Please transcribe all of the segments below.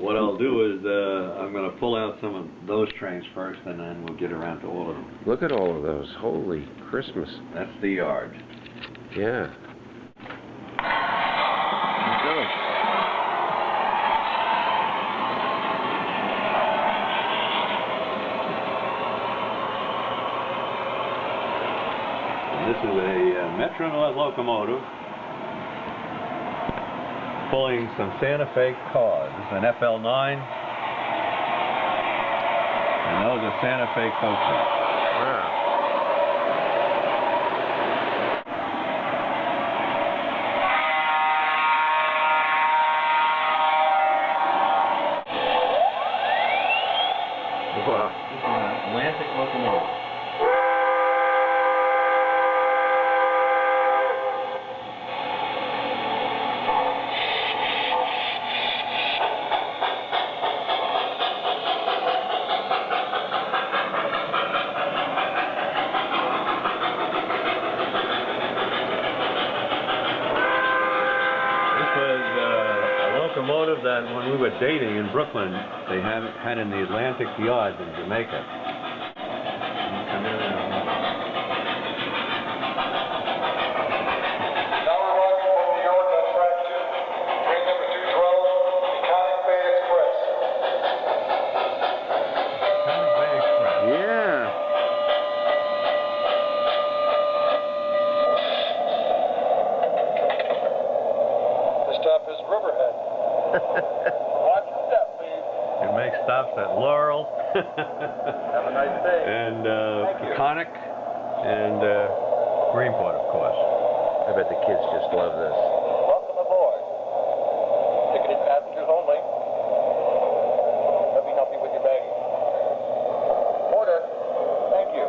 what I'll do is I'm going to pull out some of those trains first, and then we'll get around to all of them. Look at all of those. Holy Christmas. That's the yard. Yeah. Let's go. This is a Metro North locomotive pulling some Santa Fe cars. This is an FL9, and those are Santa Fe coaches. Wow. Wow. This is an Atlantic locomotive. Locomotive that when we were dating in Brooklyn, they had in the Atlantic Yard in Jamaica. Now arriving from New York on track 2, train number 212, Iconic Bay Express. Iconic Bay Express. Yeah. The stop is Riverhead. Watch your step, please. It makes stops at Laurel. Have a nice day. And Iconic and Greenport, of course. I bet the kids just love this. Welcome aboard. Ticketed passengers only. Let me help you with your baggage. Porter, thank you.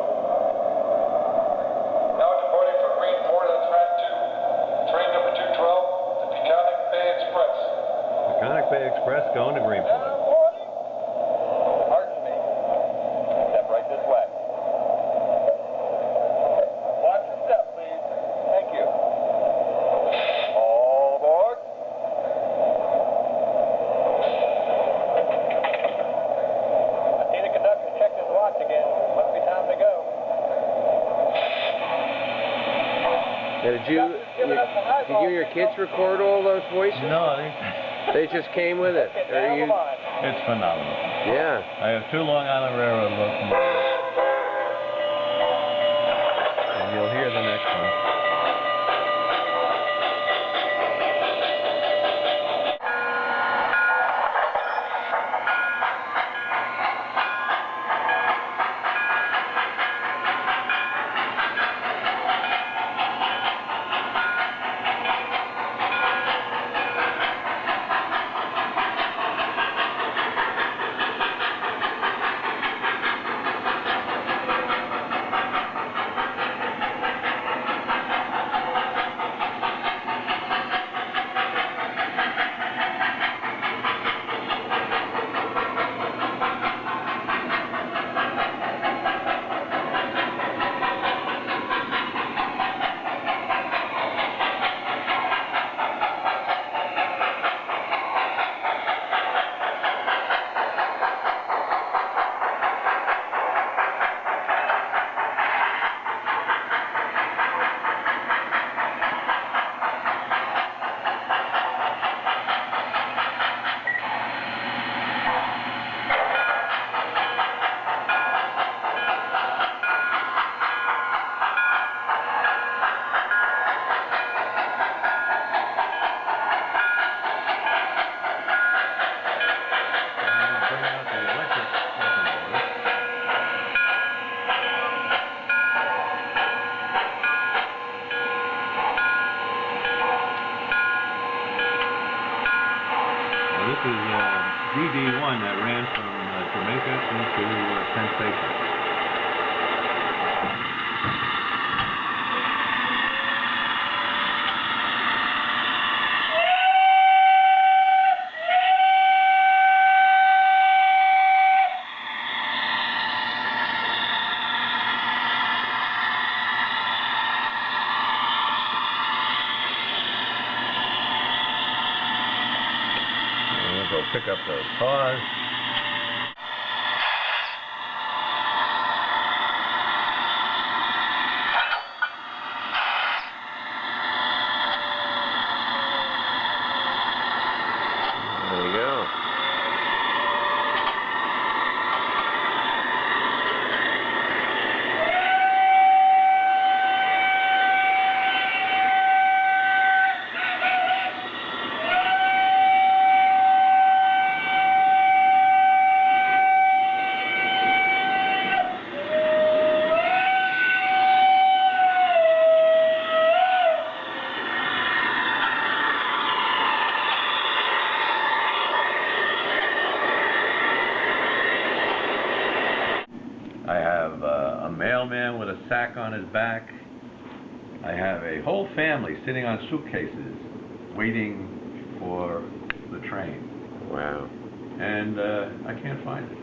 Now departing for Greenport on track 2, train number 212, the Iconic Bay Express. Iconic Bay Express going to Greenport. Pardon me. Step right this way. Watch your step, please. Thank you. All aboard. I see the conductor checked his watch again. Must be time to go. Now, did you and your kids record all those voices? No, They just came with it. Or you? it's phenomenal. Yeah. I have 2 Long Island Railroad locomotives. And you'll hear the next one. This is DD1 that ran from Jamaica into Penn Station. pick up those cars. There you go. I have a mailman with a sack on his back. I have a whole family sitting on suitcases waiting for the train. Wow. And I can't find it.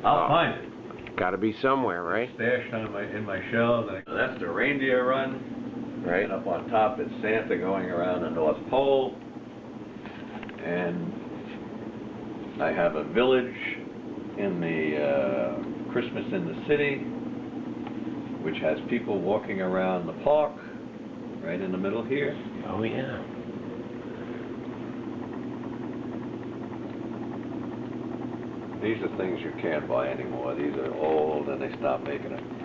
I'll find it. Got to be somewhere, right? Stashed in my shelves. That's the reindeer run. Right. And up on top it's Santa going around the North Pole. And I have a village in the Christmas in the City, which has people walking around the park, right in the middle here. Oh, yeah. These are things you can't buy anymore. These are old and they stopped making them.